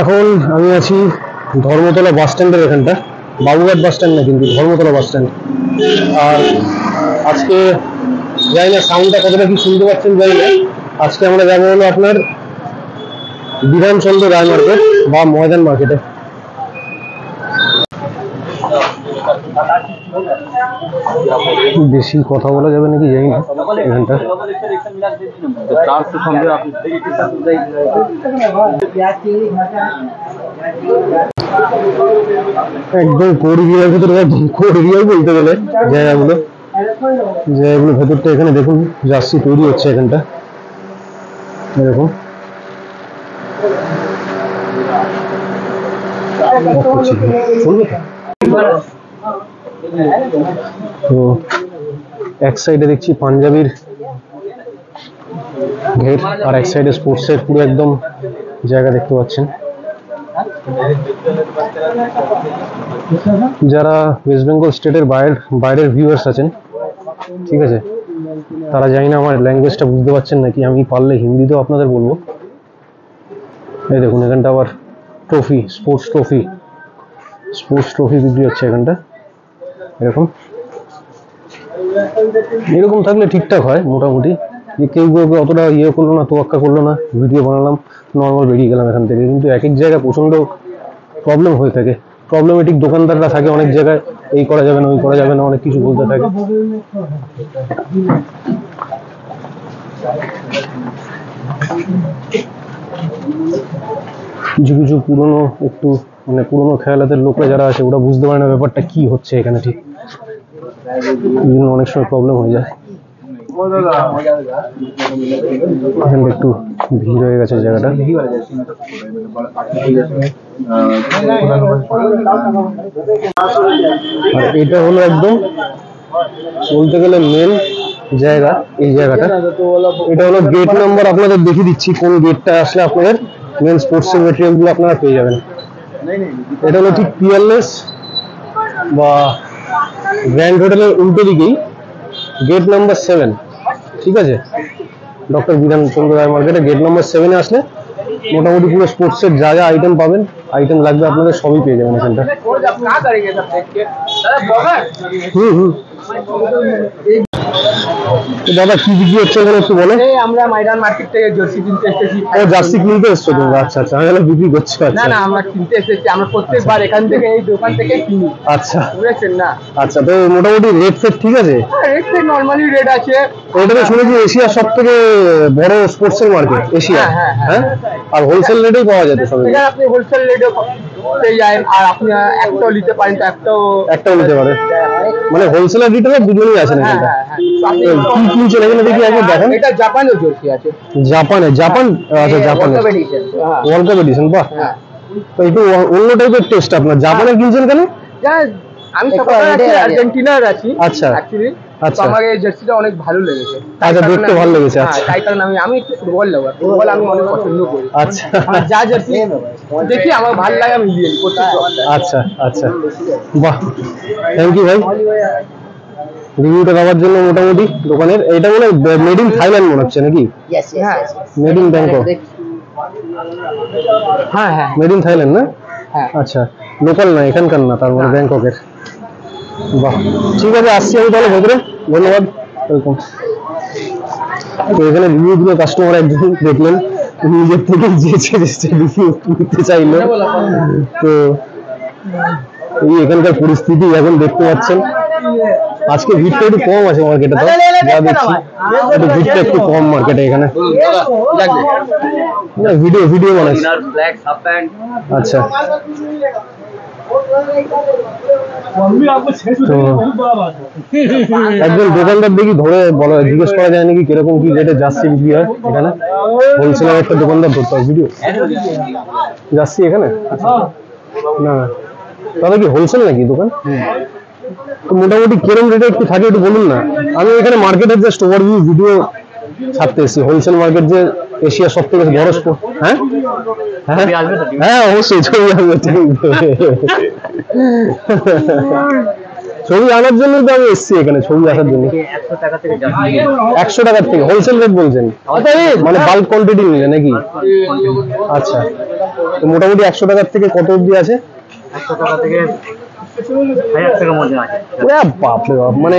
এখন আমি আছি ধর্মতলা বাস স্ট্যান্ডের এখানটা, বাবুঘাট বাস স্ট্যান্ড না কিন্তু ধর্মতলা বাস স্ট্যান্ড। আর আজকে জানি না সাউন্ডটা কতটা কি শুনতে পাচ্ছেন জানি না, আজকে আমরা যাবো হলো আপনার বিধানচন্দ্র রায় মার্কেট বা ময়দান মার্কেটে। বেশি কথা বলা যাবে নাকি জানি না এখানটা। একদম কোর এরিয়ার ভেতরে, একদম কোর এরিয়াই বলতে গেলে জায়গাগুলো ভেতরটা। এখানে দেখুন জার্সি তৈরি হচ্ছে এখানটা, এরকম। তো এক সাইডে দেখছি পাঞ্জাবির ঘের, আর এক সাইডে স্পোর্টসের পুরো একদম জায়গা দেখতে পাচ্ছেন। যারা ওয়েস্ট বেঙ্গল স্টেটের বাইরের ভিউয়ার্স আছেন, ঠিক আছে, তারা জানি না আমার ল্যাঙ্গুয়েজটা বুঝতে পারছেন নাকি, আমি পারলে হিন্দিতেও আপনাদের বলবো। এই দেখুন এখানটা আবার ট্রফি, স্পোর্টস ট্রফি বিক্রি হচ্ছে এখানটা, এরকম থাকলে ঠিকঠাক হয় মোটামুটি। যে কেউ অতটা ইয়ে করলো না, তোয়াক্কা করলো না, ভিডিও বানালাম, নর্মাল বেরিয়ে গেলাম এখান থেকে। কিন্তু এক এক জায়গায় প্রচন্ড প্রবলেম হয়ে থাকে, প্রবলেমেটিক দোকানদাররা থাকে অনেক জায়গায়, এই করা যাবে না ওই করা যাবে না, অনেক কিছু বলতে থাকে। কিছু পুরনো, একটু মানে পুরনো খেয়ালাতের লোকরা যারা আছে ওরা বুঝতে পারে না ব্যাপারটা কি হচ্ছে এখানে, ঠিক অনেক সময় প্রবলেম হয়ে যায়। এখানে একটু ভিড় হয়ে গেছে জায়গাটা। আর এটা হলো একদম বলতে গেলে মেন জায়গা, এই জায়গাটা। এটা হলো গেট নাম্বার, আপনাদের দেখিয়ে দিচ্ছি কোন গেটটা আসলে আপনাদের মেন স্পোর্টসের মেটেরিয়াল গুলো আপনারা পেয়ে যাবেন। এটা হলো ঠিক পিয়ারলেস বা গ্র্যান্ড হোটেলের উল্টো দিকেই গেট নাম্বার 7, ঠিক আছে, ডক্টর বিধানচন্দ্র রায় মার্কেটে গেট নাম্বার 7-এ আসলে মোটামুটি পুরো স্পোর্টসের যা যা আইটেম পাবেন, আইটেম লাগবে আপনাদের সবই পেয়ে যাবেন এখানটা। দাদা কি বিক্রি হচ্ছে এখানে একটু বলো। আমরা ময়দান মার্কেট থেকে জার্সি কিনতে এসেছি। ও জার্সি কিনতে এসছো তোমরা? আচ্ছা আচ্ছা, আমি বিক্রি করছি। না না, আমরা কিনতে এসেছি, আমরা প্রত্যেকবার এখান থেকে এই দোকান থেকে কিনি। আচ্ছা বুঝেছেন না? আচ্ছা, তো মোটামুটি রেট ফেট ঠিক আছে? রেট ফেট নরমালি রেট আছে। ওটা তো শুনেছি এশিয়ার সব থেকে বড় স্পোর্টসের মার্কেট এশিয়া। হ্যাঁ, আর হোলসেল রেটেই পাওয়া যায় তো সব। এখানে আপনি হোলসেল রেটে পেয়ে যায়, আর আপনি একটাও নিতে পারেন তো একটাও নিতে পারেন, মানে হোলসেল আর রিটেল দুটোই আছে না? কি কিনছেন এখানে দেখি আগে দেখেন। এটা জাপানের জার্সি আছে। জাপান, আচ্ছা জাপানের ওয়ার্ল্ড কাপ এডিশন। বাহ, তো একটু অন্য টাইপের টেস্ট আপনার। জাপানের কিনছেন কেন? আমি আর্জেন্টিনার আছি। আচ্ছা অ্যাকচুয়ালি আমার এই জার্সিটা অনেক ভালো লেগেছে। আচ্ছা, দেখতে ভালো লেগেছে। আচ্ছা, তাই কারণে আমি একটু ফুটবল লাভার, ফুটবল আমি অনেক পছন্দ করি। আচ্ছা, যা জার্সি দেখি আমার ভালো লাগে আমি নিয়ে নিই। আচ্ছা আচ্ছা, বাহ, থ্যাংক ইউ ভাই রিভিউটা দেওয়ার জন্য। মোটামুটি দোকানের এটা বলে মেড ইন থাইল্যান্ড মনে হচ্ছে নাকি? Made in Bangkok. হ্যাঁ হ্যাঁ, মেড ইন থাইল্যান্ড না? আচ্ছা, লোকাল না, এখানকার না, তার মানে ব্যাংককের। বাহ, ঠিক আছে, আসছি আমি তাহলে ভেতরে। ধন্যবাদ, ওয়েলকাম। তো এখানে রিভিউ দিল কাস্টমার একজন, দেখলেন নিজের থেকে যেচে রিভিউ নিতে চাইলো। তো এই এখানকার পরিস্থিতি এখন দেখতে পাচ্ছেন। আজকে ভিড়টা একটু কম আছে মার্কেটে, তো যা দেখছি একটু ভিড়টা একটু কম মার্কেটে এখানে। না, ভিডিও বানাচ্ছি। আচ্ছা, তো একজন দোকানদার দেখি ধরে বলা, জিজ্ঞেস করা যায় নাকি কিরকম কি রেটে জার্সি বিক্রি হয় এখানে। হোলসেলের একটা দোকানদার ধরতে হয়। ভিডিও জার্সি এখানে না, দাদা কি হোলসেল নাকি দোকান? তো মোটামুটি কিরকম রেটে একটু থাকে একটু বলুন না। আমি এখানে মার্কেটের জাস্ট ওভারভিউ ভিডিও ছাড়তে এসেছি। হোলসেল মার্কেট যে এশিয়ার সব থেকে বড় স্পোর্ট। হ্যাঁ হ্যাঁ, অবশ্যই ছবি আসবে। ছবি আনার জন্য তো আমি এসেছি এখানে, ছবি আসার জন্য। 100 টাকার থেকে হোলসেল রেট বলছেন, মানে বাল্ক কোয়ান্টিটি নিলে নাকি? আচ্ছা, তো মোটামুটি 100 টাকার থেকে কত অবধি আছে? 100 টাকা থেকে 1000 টাকার মধ্যে আছে। ওরে বাপরে বাপ, মানে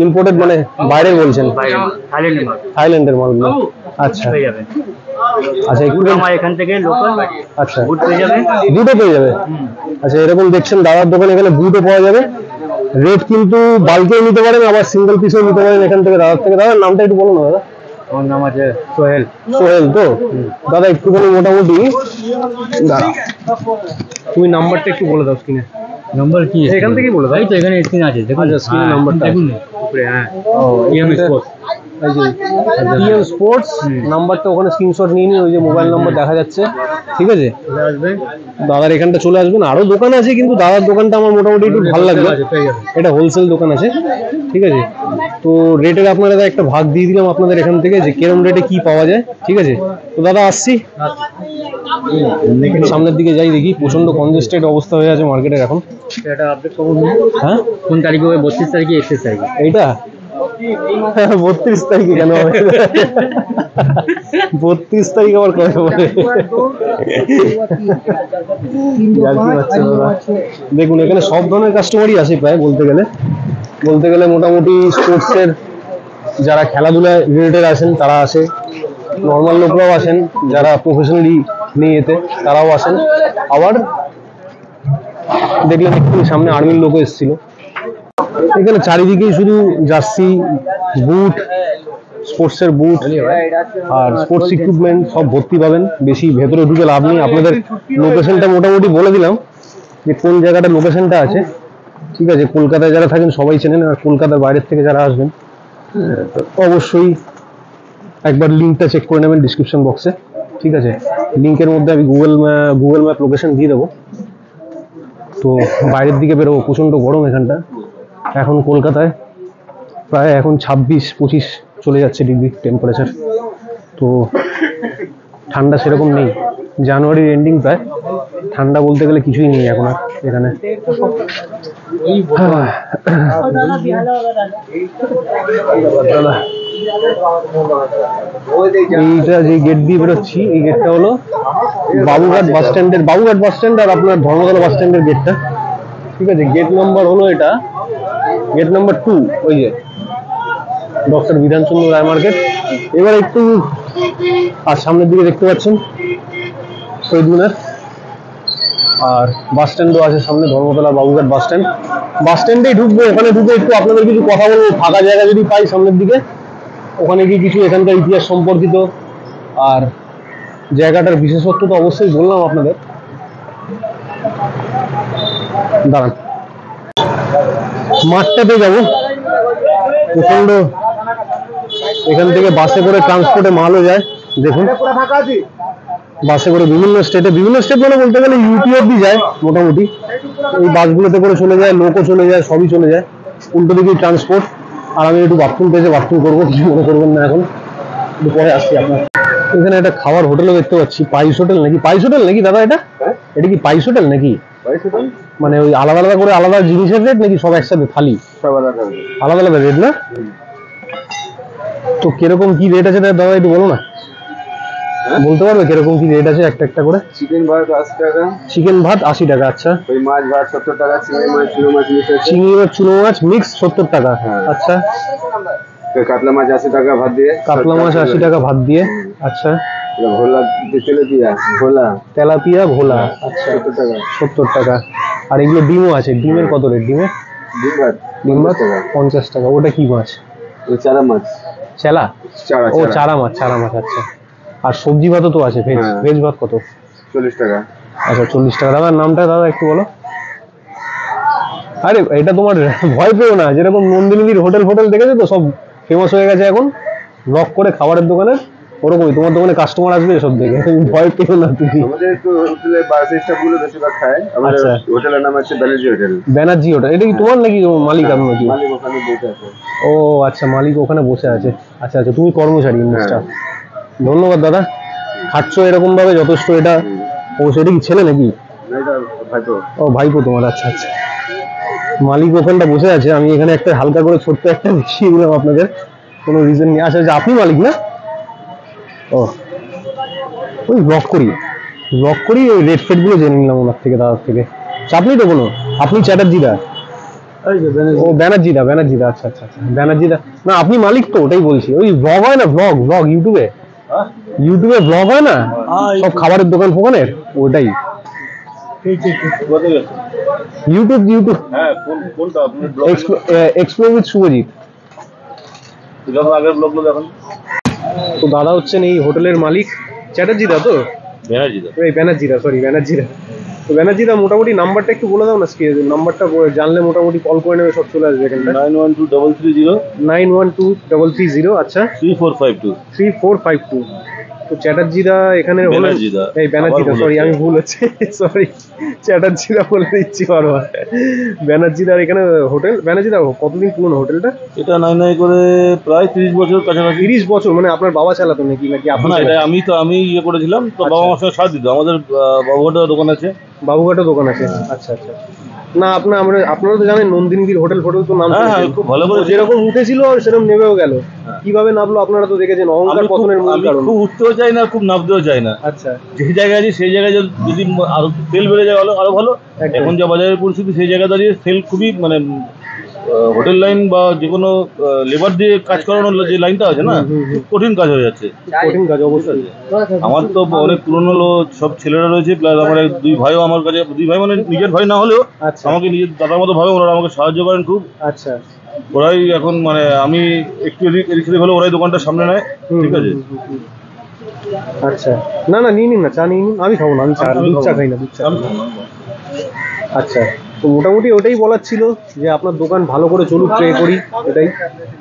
ইম্পোর্টেড, মানে বাইরে বলছেন? থাইল্যান্ডের মালগুলো। আচ্ছা আচ্ছা, একটু আমার এখান থেকে লোকাল আচ্ছা বুট পেয়ে যাবে, বুটও পেয়ে যাবে। আচ্ছা, এরকম দেখছেন দাদার দোকানে এখানে বুটও পাওয়া যাবে। রেট কিন্তু বাল্কেও নিতে পারেন, আবার সিঙ্গেল পিসও নিতে পারেন এখান থেকে দাদার থেকে। দাদার নামটা একটু বলুন না দাদা। আমার নাম আছে সোহেল। সোহেল তো? দাদা একটুখানি মোটামুটি দাঁড়া, তুমি নাম্বারটা একটু বলে দাও স্ক্রিনে। নম্বর কি এখান থেকেই বলে দাও। এই তো এখানে স্ক্রিন আছে, দেখুন স্ক্রিনে নাম্বারটা দেখুন উপরে। হ্যাঁ, ও EM Sports। এই যে EM স্পোর্টস নাম্বারটা, ওখানে স্ক্রিনশট নিয়ে নিন, ওই যে মোবাইল নাম্বার দেখা যাচ্ছে। ঠিক আছে, আসবে দাদার এখানটা চলে আসবেন। আরো দোকান আছে কিন্তু দাদার দোকানটা আমার মোটামুটি একটু ভালো লাগবে। পেয়ে যাবে। এটা হোলসেল দোকান আছে, ঠিক আছে। তো রেটের আপনারা একটা ভাগ দিয়ে দিলাম আপনাদের এখান থেকে, যে কিরম রেটে কি পাওয়া যায়। ঠিক আছে, তো দাদা আসছি, সামনের দিকে যাই, দেখি প্রচন্ড কনজেস্টেড অবস্থা হয়ে আছে মার্কেটের এখন। এটা আপডেট করুন। হ্যাঁ, কোন তারিখে হবে? 32 তারিখে, 31 তারিখে। এইটা 32 তারিখে কেন হবে? 32 তারিখ আবার কবে হবে? দেখুন এখানে সব ধরনের কাস্টমারই আসে প্রায়, বলতে গেলে মোটামুটি স্পোর্টসের যারা খেলাধুলা রিলেটেড আসেন তারা আসে, নর্মাল লোকরাও আসেন, যারা প্রফেশনালি নিয়ে যেতে তারাও আসেন। আবার দেখলেন একটু সামনে আর্মির লোকও এসেছিল। এখানে চারিদিকেই শুধু জার্সি, বুট, স্পোর্টসের বুট আর স্পোর্টস ইকুইপমেন্ট সব ভর্তি পাবেন। বেশি ভেতরে ঢুকে লাভ নেই। আপনাদের লোকেশনটা মোটামুটি বলে দিলাম যে কোন জায়গাটা লোকেশনটা আছে। ঠিক আছে, কলকাতায় যারা থাকেন সবাই চেনেন, আর কলকাতার বাইরের থেকে যারা আসবেন অবশ্যই একবার লিঙ্কটা চেক করে নেবেন ডিসক্রিপশন বক্সে। ঠিক আছে, লিঙ্কের মধ্যে আমি গুগল ম্যাপ লোকেশন দিয়ে দেবো। তো বাইরের দিকে বেরোবো, প্রচণ্ড গরম এখানটা এখন কলকাতায়, প্রায় এখন 26-25 চলে যাচ্ছে ডিগ্রি টেম্পারেচার। তো ঠান্ডা সেরকম নেই, জানুয়ারির এন্ডিং প্রায়, ঠান্ডা বলতে গেলে কিছুই নেই এখন আর এখানে। এইটা যে গেট দিয়ে বেরোচ্ছি, এই গেটটা হলো বাবুঘাট বাস স্ট্যান্ড আর আপনার ধর্মতলা বাস স্ট্যান্ডের গেটটা। ঠিক আছে, গেট নাম্বার হলো এটা, গেট নাম্বার 2, ওই যে ডক্টর বিধানচন্দ্র রায় মার্কেট। এবার একটু আর সামনের দিকে দেখতে পাচ্ছেন শহীদ মিনার, আর বাস স্ট্যান্ডও আছে সামনে, ধর্মতলা বাবুঘাট বাস স্ট্যান্ডেই ঢুকবো। ওখানে ঢুকে একটু আপনাদের কিছু কথা বলবো, ফাঁকা জায়গা যদি পাই সামনের দিকে, ওখানে গিয়ে কিছু এখানকার ইতিহাস সম্পর্কিত আর জায়গাটার বিশেষত্ব তো অবশ্যই বললাম আপনাদের। দাঁড়ান, মাঠটাতে যাবো। প্রচন্ড এখান থেকে বাসে করে ট্রান্সপোর্টে মালও যায়। দেখুন বাসে করে বিভিন্ন স্টেট মানে বলতে গেলে ইউপি অব্দি যায় মোটামুটি। এই বাসগুলোতে করে চলে যায়, লোকও চলে যায়, সবই চলে যায়, উল্টো দিকেই ট্রান্সপোর্ট। আর আমি একটু বাথরুম পেয়েছে, বাথরুম করবো, কিছু মনে করবেন না, এখন একটু পরে আসছি আপনার। এখানে একটা খাবার হোটেলও দেখতে পাচ্ছি, পাইস হোটেল নাকি দাদা? এটা কি পাইস হোটেল নাকি? মানে ওই আলাদা আলাদা করে আলাদা জিনিসের রেট নাকি সব একসাথে থালি? আলাদা আলাদা রেট না? তো কিরকম কি রেট আছে দাদা একটু বলো না, বলতে পারবে কিরকম কি রেট আছে একটা করে? চিকেন ভাত 80 টাকা, চিকেন ভাত 80 টাকা। আচ্ছা, ওই মাছ ভাত 70 টাকা, চিংড়ি মাছ চুনো মাছ মিক্স 70 টাকা। আচ্ছা, কাতলা মাছ 80 টাকা ভাত দিয়ে, কাতলা মাছ 80 টাকা ভাত দিয়ে। আচ্ছা, ভোলা তেলাপিয়া ভোলা, আচ্ছা 70 টাকা। আর এগুলো ডিমও আছে, ডিমের কত রেট? ডিম ভাত 50 টাকা। ওটা কি মাছ? চারা মাছ, চেলা? ও চারা মাছ। আচ্ছা, আর সবজি ভাতও তো আছে, ভেজ ভাত কত? 40 টাকা। আচ্ছা 40 টাকা। দাদার নামটা দাদা একটু বলো। আরে এটা তোমার ভয় পেও না, যেরকম নন্দিনীর হোটেল দেখেছো তো, সব ফেমাস হয়ে গেছে এখন লক করে খাবারের দোকানে, ওরকমই তোমার দোকানে কাস্টমার আসবে এসব দেখে, ভয় পেও না তুমি। আমাদের একটু হোটেলে বাস স্টাফগুলো বেশিরভাগ খায়। আমাদের হোটেলের নাম আছে ব্যানার্জি হোটেল। এটা কি তোমার নাকি মালিক? আপনি নাকি? মালিক ওখানে বসে আছে। ও আচ্ছা, মালিক ওখানে বসে আছে। আচ্ছা, তুমি কর্মচারী স্টাফ। ধন্যবাদ দাদা, খাচ্ছ এরকম ভাবে যথেষ্ট। এটা কি ছেলে নাকি? ও ভাইপো তোমার। আচ্ছা, মালিক ওখানটা বসে আছে, আমি এখানে একটা হালকা করে ছোট্ট একটা দেখিয়ে দিলাম আপনাদের, কোনো রিজন নেই। আচ্ছা, আপনি মালিক না? ও ওই ব্লক করি। ব্লগ করি, ওই রেড ফেড গুলো জেনে নিলাম ওনার থেকে, দাদার থেকে। চাপ নেই তো কোনো? আপনি চ্যাটার্জিদা? ও ব্যানার্জিদা, ব্যানার্জিদা, আচ্ছা আচ্ছা আচ্ছা, ব্যানার্জিদা। না আপনি মালিক তো, ওটাই বলছি। ওই ব্লগ হয় না, ব্লগ ব্লগ ইউটিউবে, ইউটিউবে ব্লগ হয় না সব খাবারের দোকান ফোকানের, ওটাই। YouTube, YouTube explore with Shubhajit. তো দাদা হচ্ছেন এই হোটেলের মালিক, চ্যাটার্জিদা তো? এই ব্যানার্জিদা, সরি ব্যানার্জিদা। তো ব্যানার্জিদা মোটামুটি নাম্বারটা একটু বলে দাও না, নাম্বারটা জানলে মোটামুটি কল করে নেবে, সব চলে আসবে এখানটা। 912330 আচ্ছা 3452। তো চ্যাটার্জিদা এখানে হলেন, এই ব্যানার্জিদা, সরি আমি ভুল হচ্ছে, সরি চ্যাটার্জিদা বলে দিচ্ছি বারবার। ব্যানার্জিদার এখানে হোটেল। ব্যানার্জিদা কতদিন পুরনো হোটেলটা? এটা নাই করে প্রায় 30 বছর কাছাকাছি। 30 বছর? মানে আপনার বাবা চালাতো নাকি? নাকি আপনি? আমি ইয়ে করেছিলাম তো, বাবা আমার সঙ্গে সাথ দিত। আমাদের বাবুঘাটের দোকান আছে। বাবুঘাটের দোকান আছে, আচ্ছা আচ্ছা। না আপনারা তো জানেন নন্দিনীগির হোটেল ফোটেল তো নাম, খুব ভালো করে যেরকম উঠেছিল সেরকম নেমেও গেল। কিভাবে নামলো আপনারা তো দেখেছেন, অহংকার পতনের মূল কারণ। খুব উঠতেও চাই না, খুব নামতেও চাই না। আচ্ছা, যে জায়গায় আছে সেই জায়গায় যদি আরো সেল বেড়ে যায় আরো ভালো। এখন যা বাজারের পরিস্থিতি, সেই জায়গায় দাঁড়িয়ে সেল খুবই মানে হোটেল লাইন বা যে কোনো লেবার দিয়ে কাজ করানোর যে লাইনটা আছে না, খুব কঠিন কাজ হয়ে যাচ্ছে। কঠিন কাজ অবশ্যই। আমার তো অনেক পুরনো সব ছেলেরা রয়েছে, প্লাস আমার দুই ভাইও আমার কাছে, দুই ভাই মানে নিজের ভাই না হলেও আমাকে নিজের দাদার মতো ভাবে, ওরা আমাকে সাহায্য করেন খুব। আচ্ছা, ওরাই এখন মানে আমি একটু এদিক হলে ওরাই দোকানটা সামনে নেয়, ঠিক আছে। আচ্ছা, না না নিন না, চা নিন। আমি খাবো না, আমি দুধ চা খাই না, দুধ চা। আচ্ছা, তো মোটামুটি ওটাই বলার ছিল যে আপনার দোকান ভালো করে চলুক, ট্রে করি এটাই।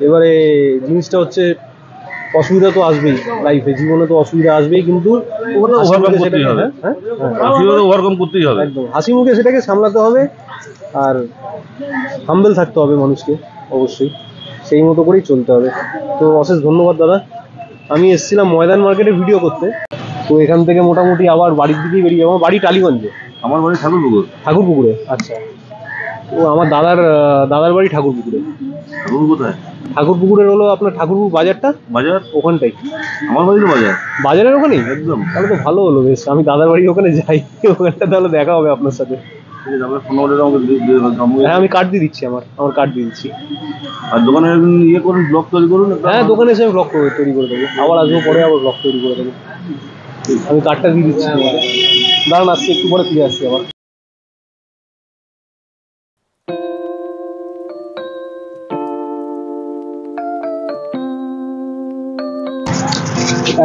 এবারে জিনিসটা হচ্ছে, অসুবিধা তো আসবেই লাইফে, জীবনে তো অসুবিধা আসবেই, কিন্তু ওভারকাম করতেই হবে। ওভারকাম করতেই হবে, একদম হাসি মুখে সেটাকে সামলাতে হবে, আর হাম্বেল থাকতে হবে মানুষকে, অবশ্যই সেই মতো করেই চলতে হবে। তো অশেষ ধন্যবাদ দাদা। আমি এসেছিলাম ময়দান মার্কেটে ভিডিও করতে, তো এখান থেকে মোটামুটি আবার বাড়ির দিকেই বেরিয়ে যাবো। আমার বাড়ি টালিগঞ্জে। আমার বাড়ি ঠাকুরপুকুর। ঠাকুরপুকুরে, আচ্ছা। তো আমার দাদার বাড়ি ঠাকুরপুকুরে। কোথায়? ঠাকুরপুকুরের হলো আপনার ঠাকুরপুকুর বাজারটা, বাজার ওখানটাই। আমার বাড়ি তো বাজার, বাজারের ওখানেই? একদম। তাহলে তো ভালো হলো, বেশ। আমি দাদার বাড়ি ওখানে যাই, ওখানটা তাহলে দেখা হবে আপনার সাথে। হ্যাঁ, আমি কার্ড দিয়ে দিচ্ছি, আমার কার্ড দিয়ে দিচ্ছি। আর দোকানে ইয়ে করুন, ব্লগ তৈরি করুন। হ্যাঁ, দোকানে এসে আমি ব্লগ তৈরি করে দেবো, আবার আসবো পরে, আবার ব্লগ তৈরি করে দেবো। আমি কার্ডটা দিয়ে দিচ্ছি, দাঁড়ান আসছি, একটু পরে ফিরে আসছি আবার।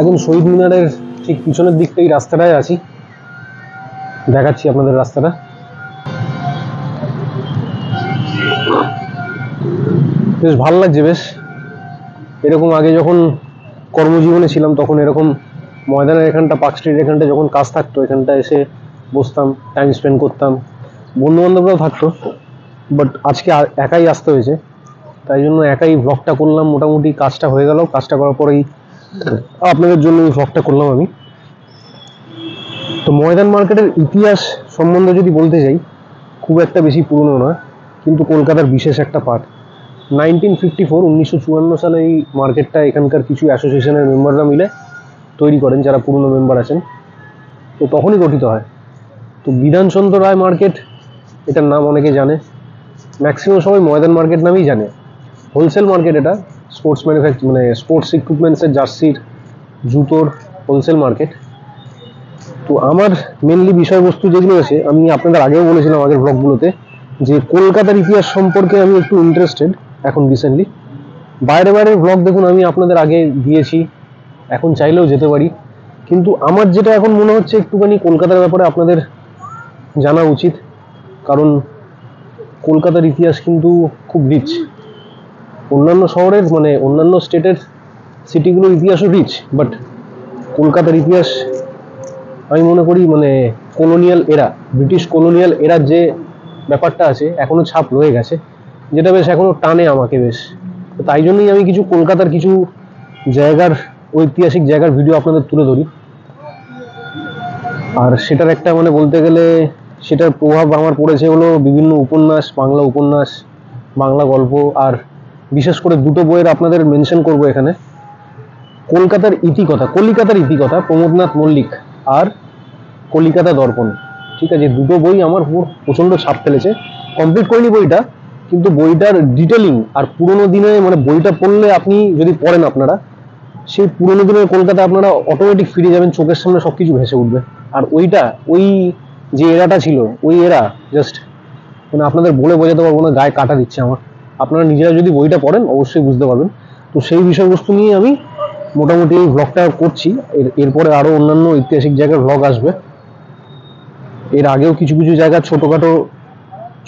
এখন শহীদ মিনারের ঠিক পিছনের দিকটাই রাস্তাটায় আছি, দেখাচ্ছি আপনাদের রাস্তাটা। বেশ ভালো লাগছে, বেশ। এরকম আগে যখন কর্মজীবনে ছিলাম, তখন এরকম ময়দানের এখানটা, পার্ক স্ট্রিট এখানটা যখন কাজ থাকতো, এখানটা এসে বসতাম, টাইম স্পেন্ড করতাম, বন্ধু বান্ধবরাও থাকতো। বাট আজকে একাই আসতে হয়েছে, তাই জন্য একাই ব্লগটা করলাম। মোটামুটি কাজটা হয়ে গেল, কাজটা করার পরেই আপনাদের জন্য এই ব্লগটা করলাম আমি। তো ময়দান মার্কেটের ইতিহাস সম্বন্ধে যদি বলতে যাই, খুব একটা বেশি পুরনো নয়, কিন্তু কলকাতার বিশেষ একটা পার্ট। 1954 সালে এই মার্কেটটা এখানকার কিছু অ্যাসোসিয়েশনের মেম্বাররা মিলে তৈরি করেন, যারা পুরনো মেম্বার আছেন। তো তখনই গঠিত হয়। তো বিধানচন্দ্র রায় মার্কেট, এটার নাম অনেকে জানে, ম্যাক্সিমাম সবাই ময়দান মার্কেট নামেই জানে। হোলসেল মার্কেট এটা, স্পোর্টস মানে স্পোর্টস ইকুইপমেন্টসের, জার্সির, জুতোর হোলসেল মার্কেট। তো আমার মেনলি বিষয়বস্তু যেগুলো আছে, আমি আপনাদের আগেও বলেছিলাম আগের ব্লগগুলোতে, যে কলকাতার ইতিহাস সম্পর্কে আমি একটু ইন্টারেস্টেড এখন রিসেন্টলি। বাইরের ব্লগ দেখুন আমি আপনাদের আগে দিয়েছি, এখন চাইলেও যেতে পারি, কিন্তু আমার যেটা এখন মনে হচ্ছে একটুখানি কলকাতার ব্যাপারে আপনাদের জানা উচিত, কারণ কলকাতার ইতিহাস কিন্তু খুব রিচ। অন্যান্য শহরের মানে অন্যান্য স্টেটের সিটিগুলোর ইতিহাসও রিচ, বাট কলকাতার ইতিহাস আমি মনে করি মানে কলোনিয়াল এরা, ব্রিটিশ কলোনিয়াল এরার যে ব্যাপারটা আছে এখনো ছাপ রয়ে গেছে, যেটা বেশ এখনো টানে আমাকে বেশ। তাই জন্যই আমি কিছু কলকাতার কিছু জায়গার, ঐতিহাসিক জায়গার ভিডিও আপনাদের তুলে ধরি। আর সেটার একটা মানে বলতে গেলে সেটার প্রভাব আমার পড়েছে হলো বিভিন্ন উপন্যাস, বাংলা উপন্যাস, বাংলা গল্প, আর বিশেষ করে দুটো বইয়ের আপনাদের মেনশন করব এখানে। কলকাতার ইতিকথা, কলিকাতার ইতিকথা, প্রমোদনাথ মল্লিক, আর কলিকাতা দর্পণ। ঠিক আছে, দুটো বই আমার প্রচন্ড ছাপ ফেলেছে। কমপ্লিট করিনি বইটা, কিন্তু বইটার ডিটেলিং আর পুরোনো দিনে মানে বইটা পড়লে আপনি যদি পড়েন আপনারা, সেই পুরোনো দিনের কলকাতা আপনারা অটোমেটিক ফিরে যাবেন, চোখের সামনে সবকিছু ভেসে উঠবে। আর ওইটা ওই যে এরাটা ছিল, ওই এরা জাস্ট মানে আপনাদের বলে বোঝাতে পারবো না, গায়ে কাটা দিচ্ছে আমার। আপনারা নিজেরা যদি বইটা পড়েন অবশ্যই বুঝতে পারবেন। তো সেই বিষয়বস্তু নিয়ে আমি মোটামুটি এই ভ্লগটা করছি। এরপরে আরো অন্যান্য ঐতিহাসিক জায়গার ভ্লগ আসবে। এর আগেও কিছু কিছু জায়গা ছোটখাটো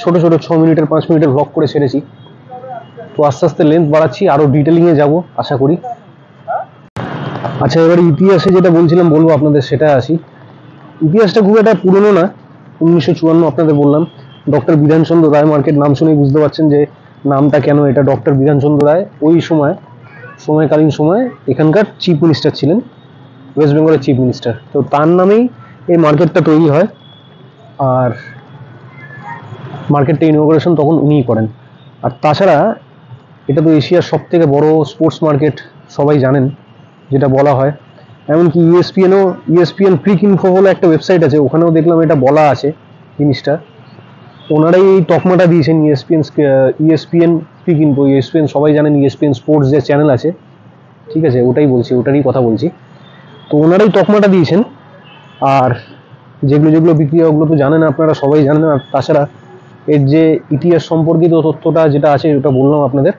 ছোট ছোট 6 মিনিটের 5 মিনিটের ভ্লগ করে ছেড়েছি। তো আস্তে আস্তে লেন্থ বাড়াচ্ছি, আরো ডিটেলিং এ যাব আশা করি। আচ্ছা, এবারে ইতিহাসে যেটা বলছিলাম বলবো আপনাদের, সেটা আসি। ইতিহাসটা খুব একটা পুরনো না, 1954 আপনাদের বললাম। ডক্টর বিধানচন্দ্র রায় মার্কেট, নাম শুনেই বুঝতে পারছেন যে নামটা কেন এটা। ডক্টর বিধানচন্দ্র রায় ওই সময়কালীন সময় এখানকার চিফ মিনিস্টার ছিলেন, ওয়েস্ট বেঙ্গলের চিফ মিনিস্টার। তো তার নামেই এই মার্কেটটা তৈরি হয়, আর মার্কেটটা ইনঅগ্রেশন তখন উনিই করেন। আর তাছাড়া এটা তো এশিয়ার সব থেকে বড় স্পোর্টস মার্কেট, সবাই জানেন যেটা বলা হয়। এমনকি ইএসপিএন ক্রিক ইনফো বলে একটা ওয়েবসাইট আছে, ওখানেও দেখলাম এটা বলা আছে জিনিসটা। ওনারাই এই তকমাটা দিয়েছেন, ইএসপিএন ক্রিক ইনফো। ইএসপিএন সবাই জানেন, ইএসপিএন স্পোর্টস যে চ্যানেল আছে, ঠিক আছে, ওটাই বলছি, ওটারই কথা বলছি। তো ওনারাই তকমাটা দিয়েছেন। আর যেগুলো যেগুলো বিক্রি হয় ওগুলো তো জানেন আপনারা, সবাই জানেন। আর তাছাড়া এর যে ইতিহাস সম্পর্কিত তথ্যটা যেটা আছে ওটা বললাম আপনাদের।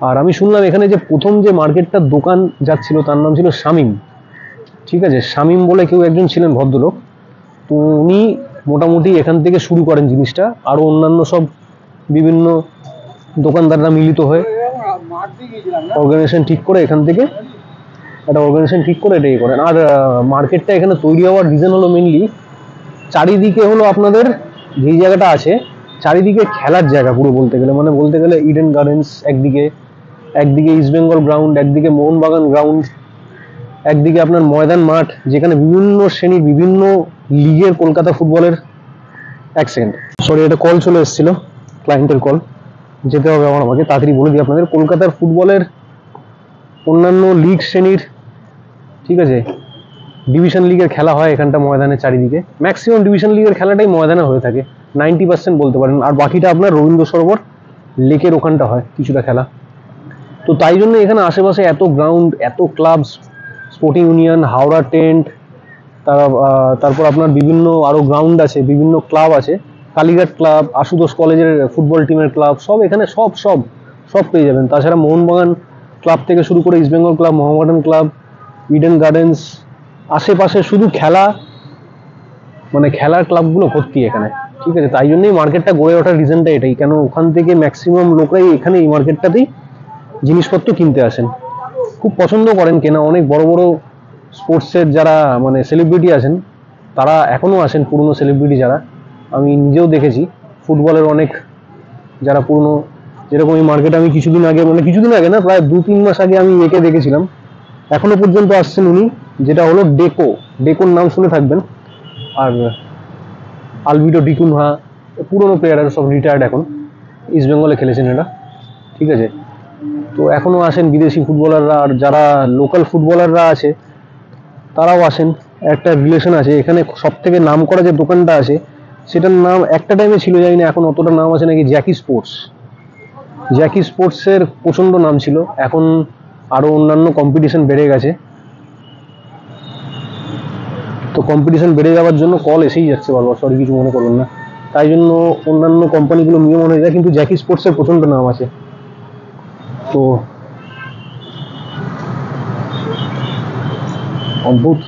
আর আমি শুনলাম এখানে যে প্রথম যে মার্কেটটার দোকান যাচ্ছিল তার নাম ছিল শামীম। ঠিক আছে, শামীম বলে কেউ একজন ছিলেন ভদ্রলোক। তো উনি মোটামুটি এখান থেকে শুরু করেন জিনিসটা। আরো অন্যান্য সব বিভিন্ন দোকানদাররা মিলিত হয়ে অর্গানাইজেশন ঠিক করে এখান থেকে এটা করেন। আর মার্কেটটা এখানে তৈরি হওয়ার রিজন হলো মেনলি চারিদিকে হলো আপনাদের যেই জায়গাটা আছে, চারিদিকে খেলার জায়গা পুরো বলতে গেলে ইডেন গার্ডেন্স একদিকে ইস্ট বেঙ্গল গ্রাউন্ড, একদিকে মোহনবাগান গ্রাউন্ড, একদিকে আপনার ময়দান মাঠ, যেখানে বিভিন্ন শ্রেণীর বিভিন্ন লিগের কলকাতা ফুটবলের। এক সেকেন্ড, সরি, এটা কল চলে এসেছিল, ক্লায়েন্টের কল, যেতে হবে আমার। আমাকে তাড়াতাড়ি বলে দিই আপনাদের, কলকাতার ফুটবলের অন্যান্য লিগ শ্রেণীর, ঠিক আছে, ডিভিশন লিগের খেলা হয় এখানটা ময়দানের চারিদিকে। ম্যাক্সিমাম ডিভিশন লিগের খেলাটাই ময়দানে হয়ে থাকে, 90% বলতে পারেন। আর বাকিটা আপনার রবীন্দ্র সরোবর লেকের ওখানটা হয় কিছুটা খেলা। তো তাই জন্য এখানে আশেপাশে এত গ্রাউন্ড, এত clubs, sporting union, Howrah tent, তারপর আপনার বিভিন্ন আরো গ্রাউন্ড আছে, বিভিন্ন ক্লাব আছে, কালীঘাট ক্লাব, আশুতোষ কলেজের ফুটবল টিমের ক্লাব, সব এখানে সব পেয়ে যাবেন। তাছাড়া মোহনবাগান ক্লাব থেকে শুরু করে east Bengal club, Mohammedan club, Eden gardens, আশেপাশে শুধু খেলার ক্লাবগুলো ভর্তি এখানে। ঠিক আছে, তাই জন্যই মার্কেটটা গড়ে ওঠার রিজনটা এটাই, কেন ওখান থেকে ম্যাক্সিমাম লোকরাই এখানে এই মার্কেটটাতেই জিনিসপত্র কিনতে আসেন, খুব পছন্দ করেন কেনা। অনেক বড় বড় স্পোর্টসের যারা মানে সেলিব্রিটি আছেন তারা এখনো আসেন, পুরনো সেলিব্রিটি যারা, আমি নিজেও দেখেছি। ফুটবলের অনেক যারা পুরনো, যেরকম এই মার্কেটে আমি কিছুদিন আগে না, প্রায় 2-3 মাস আগে আমি একে দেখেছিলাম, এখনো পর্যন্ত আসছেন উনি, যেটা হলো ডেকোর নাম শুনে থাকবেন। আর আলভিটো ডিকুনহা, পুরনো প্লেয়ার, সব রিটায়ার্ড এখন, ইস্ট বেঙ্গলে খেলেছেন এরা। ঠিক আছে, তো এখনো আসেন বিদেশি ফুটবলাররা, আর যারা লোকাল ফুটবলাররা আছে তারাও আসেন। একটা রিলেশন আছে এখানে, সব থেকে নাম করা যে দোকানটা আছে সেটার নাম একটা টাইমে ছিল, জানি না এখন অতটা নাম আছে নাকি, জ্যাকি স্পোর্টসের প্রচন্ড নাম ছিল। এখন আরো অন্যান্য কম্পিটিশন বেড়ে গেছে, তো কম্পিটিশন বেড়ে যাওয়ার জন্য কল এসেই যাচ্ছে বারবার, সরি কিছু মনে করবেন না। তাই জন্য অন্যান্য কোম্পানিগুলো নিয়মন হয়ে যায়, কিন্তু জ্যাকি স্পোর্টসের প্রচন্ড নাম আছে। তো অদ্ভুত,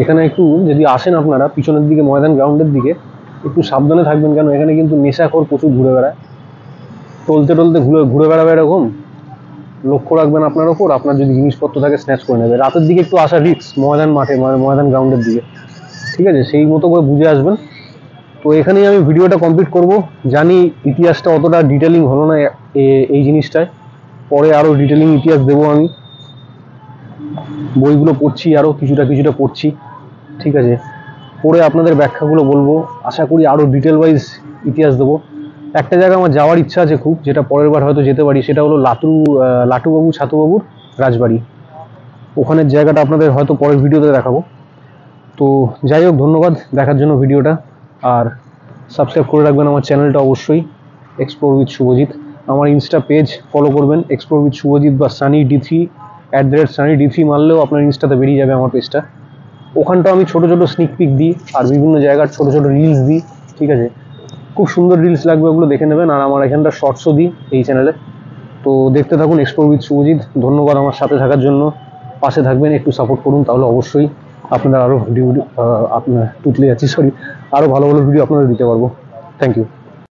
এখানে একটু যদি আসেন আপনারা পিছনের দিকে ময়দান গ্রাউন্ডের দিকে, একটু সাবধানে থাকবেন, কেন এখানে কিন্তু নেশাখোর প্রচুর ঘুরে বেড়ায়, টলতে ঘুরে বেড়াবে, এরকম লক্ষ্য রাখবেন আপনার ওপর। আপনার যদি জিনিসপত্র থাকে স্ন্যাচ করে নেবে। রাতের দিকে একটু আসা রিস্ক ময়দান মাঠে, ময়দান গ্রাউন্ডের দিকে, ঠিক আছে, সেই মতো করে বুঝে আসবেন। তো এখানেই আমি ভিডিওটা কমপ্লিট করব। জানি ইতিহাসটা অতটা ডিটেলিং হলো না এই জিনিসটায়, পরে আরো ডিটেলিং ইতিহাস দেবো আমি। বইগুলো পড়ছি, আরো কিছুটা পড়ছি, ঠিক আছে, পড়ে আপনাদের ব্যাখ্যাগুলো বলবো। আশা করি আরো ডিটেল ওয়াইজ ইতিহাস দেবো। একটা জায়গা আমার যাওয়ার ইচ্ছা আছে খুব, যেটা পরের বার হয়তো যেতে পারি, সেটা হলো ছাতুবাবুর রাজবাড়ি। ওখানের জায়গাটা আপনাদের হয়তো পরের ভিডিওতে দেখাবো। তো যাই হোক, ধন্যবাদ দেখার জন্য ভিডিওটা, আর সাবস্ক্রাইব করে রাখবেন আমার চ্যানেলটা অবশ্যই, এক্সপ্লোর উইথ শুভজিৎ। আমার ইনস্টা পেজ ফলো করবেন, এক্সপ্লোর উইথ শুভজিৎ বা সানি_d3 @sunny_d3 মারলেও আপনার ইনস্টাতে বেরিয়ে যাবে আমার পেজটা। ওখানটাও আমি ছোটো ছোটো স্নিক পিক দিই আর বিভিন্ন জায়গার ছোটো ছোটো রিলস দিই, ঠিক আছে? খুব সুন্দর রিলস লাগবে, ওগুলো দেখে নেবেন। আর আমার এখানটা শর্টসও দিই এই চ্যানেলে। তো দেখতে থাকুন এক্সপ্লোর উইথ শুভজিৎ। ধন্যবাদ আমার সাথে থাকার জন্য, পাশে থাকবেন, একটু সাপোর্ট করুন, তাহলে অবশ্যই আপনারা আরও ভিডিও আপনার টুটলে যাচ্ছি, সরি, আরও ভালো ভালো ভিডিও আপনারা দিতে পারবো। Thank you.